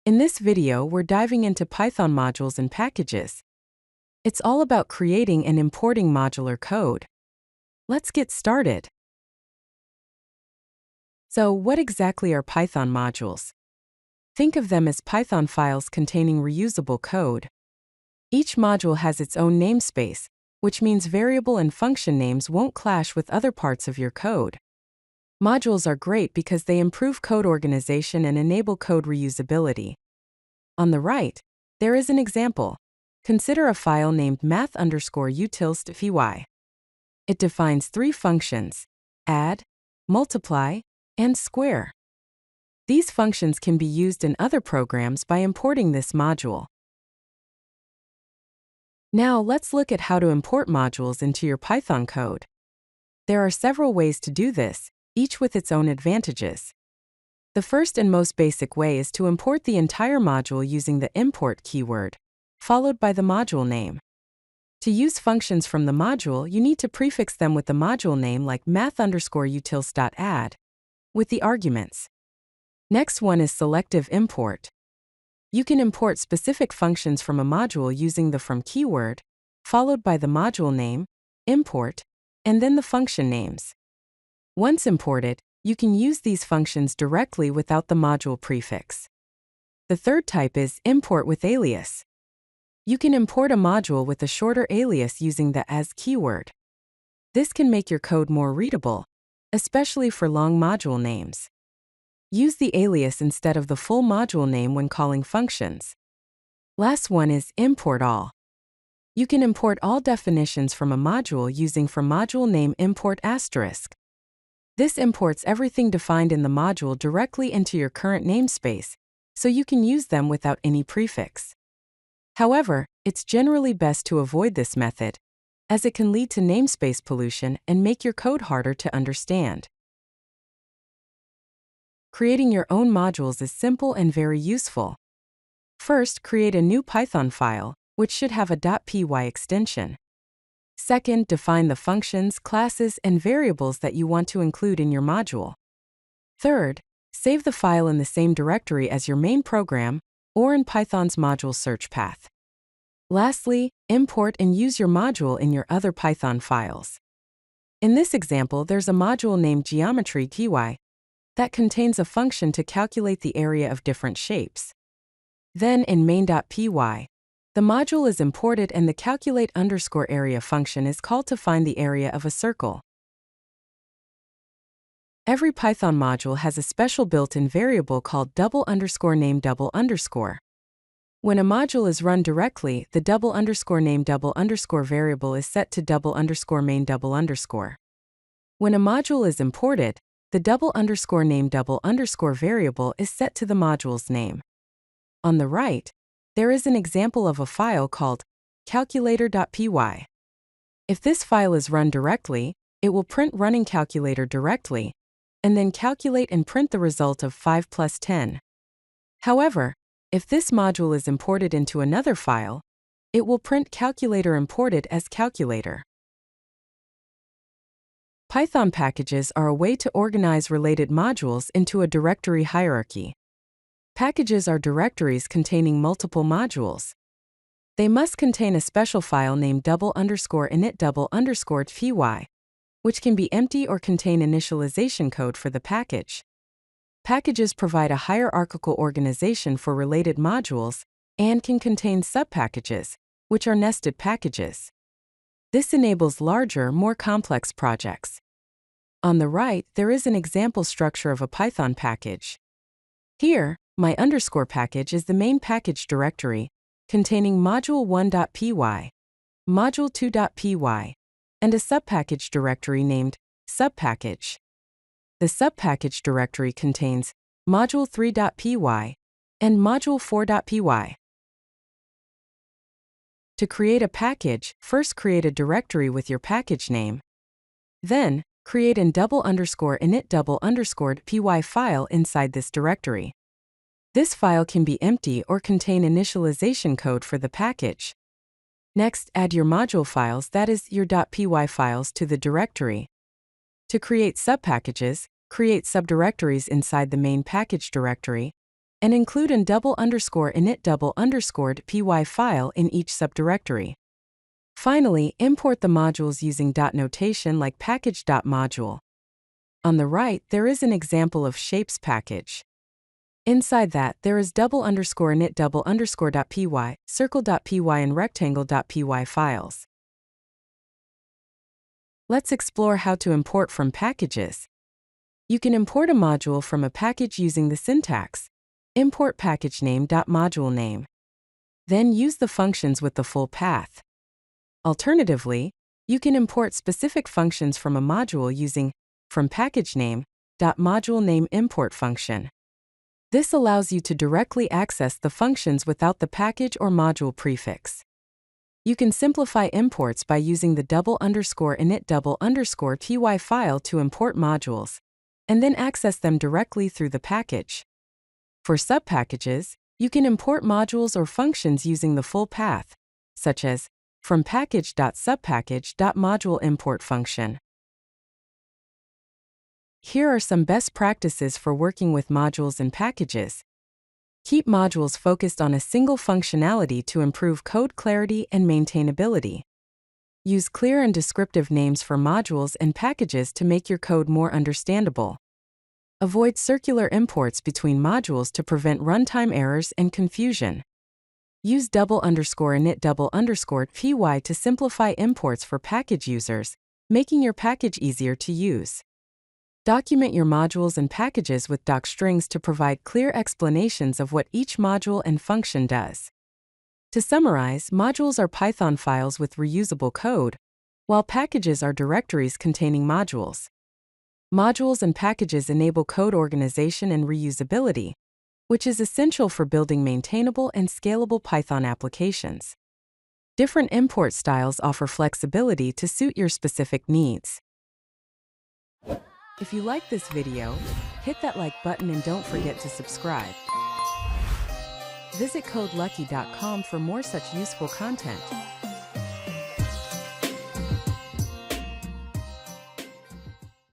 In this video, we're diving into Python modules and packages. It's all about creating and importing modular code. Let's get started. So, what exactly are Python modules? Think of them as Python files containing reusable code. Each module has its own namespace, which means variable and function names won't clash with other parts of your code. Modules are great because they improve code organization and enable code reusability. On the right, there is an example. Consider a file named math_utils.py. It defines three functions: add, multiply, and square. These functions can be used in other programs by importing this module. Now let's look at how to import modules into your Python code. There are several ways to do this, each with its own advantages. The first and most basic way is to import the entire module using the import keyword, followed by the module name. To use functions from the module, you need to prefix them with the module name like math_utils.add, with the arguments. Next one is selective import. You can import specific functions from a module using the from keyword, followed by the module name, import, and then the function names. Once imported, you can use these functions directly without the module prefix. The third type is import with alias. You can import a module with a shorter alias using the as keyword. This can make your code more readable, especially for long module names. Use the alias instead of the full module name when calling functions. Last one is import all. You can import all definitions from a module using from module name import asterisk. This imports everything defined in the module directly into your current namespace, so you can use them without any prefix. However, it's generally best to avoid this method, as it can lead to namespace pollution and make your code harder to understand. Creating your own modules is simple and very useful. First, create a new Python file, which should have a .py extension. Second, define the functions, classes, and variables that you want to include in your module. Third, save the file in the same directory as your main program or in Python's module search path. Lastly, import and use your module in your other Python files. In this example, there's a module named geometry.py that contains a function to calculate the area of different shapes. Then in main.py, the module is imported and the calculate_area function is called to find the area of a circle. Every Python module has a special built-in variable called _name _. When a module is run directly, the _name variable is set to _main _. When a module is imported, the _name variable is set to the module's name. On the right, there is an example of a file called calculator.py. If this file is run directly, it will print running calculator directly, and then calculate and print the result of 5 plus 10. However, if this module is imported into another file, it will print calculator imported as calculator. Python packages are a way to organize related modules into a directory hierarchy. Packages are directories containing multiple modules. They must contain a special file named $init_py, which can be empty or contain initialization code for the package. Packages provide a hierarchical organization for related modules and can contain subpackages, which are nested packages. This enables larger, more complex projects. On the right, there is an example structure of a Python package. Here, my underscore package is the main package directory, containing module1.py, module2.py, and a subpackage directory named subpackage. The subpackage directory contains module3.py and module4.py. To create a package, first create a directory with your package name. Then, create an $init_py file inside this directory. This file can be empty or contain initialization code for the package. Next, add your module files, that is, your .py files, to the directory. To create subpackages, create subdirectories inside the main package directory, and include an $init_py file in each subdirectory. Finally, import the modules using dot notation like package.module. On the right, there is an example of shapes package. Inside that, there is $init_.py, circle.py and rectangle.py files. Let's explore how to import from packages. You can import a module from a package using the syntax import package name.module name. Then use the functions with the full path. Alternatively, you can import specific functions from a module using from package name.module name import function. This allows you to directly access the functions without the package or module prefix. You can simplify imports by using the $init_py file to import modules, and then access them directly through the package. For subpackages, you can import modules or functions using the full path, such as from package.subpackage.module import function. Here are some best practices for working with modules and packages. Keep modules focused on a single functionality to improve code clarity and maintainability. Use clear and descriptive names for modules and packages to make your code more understandable. Avoid circular imports between modules to prevent runtime errors and confusion. Use $init_py to simplify imports for package users, making your package easier to use. Document your modules and packages with docstrings to provide clear explanations of what each module and function does. To summarize, modules are Python files with reusable code, while packages are directories containing modules. Modules and packages enable code organization and reusability, which is essential for building maintainable and scalable Python applications. Different import styles offer flexibility to suit your specific needs. If you like this video, hit that like button and don't forget to subscribe. Visit codelucky.com for more such useful content.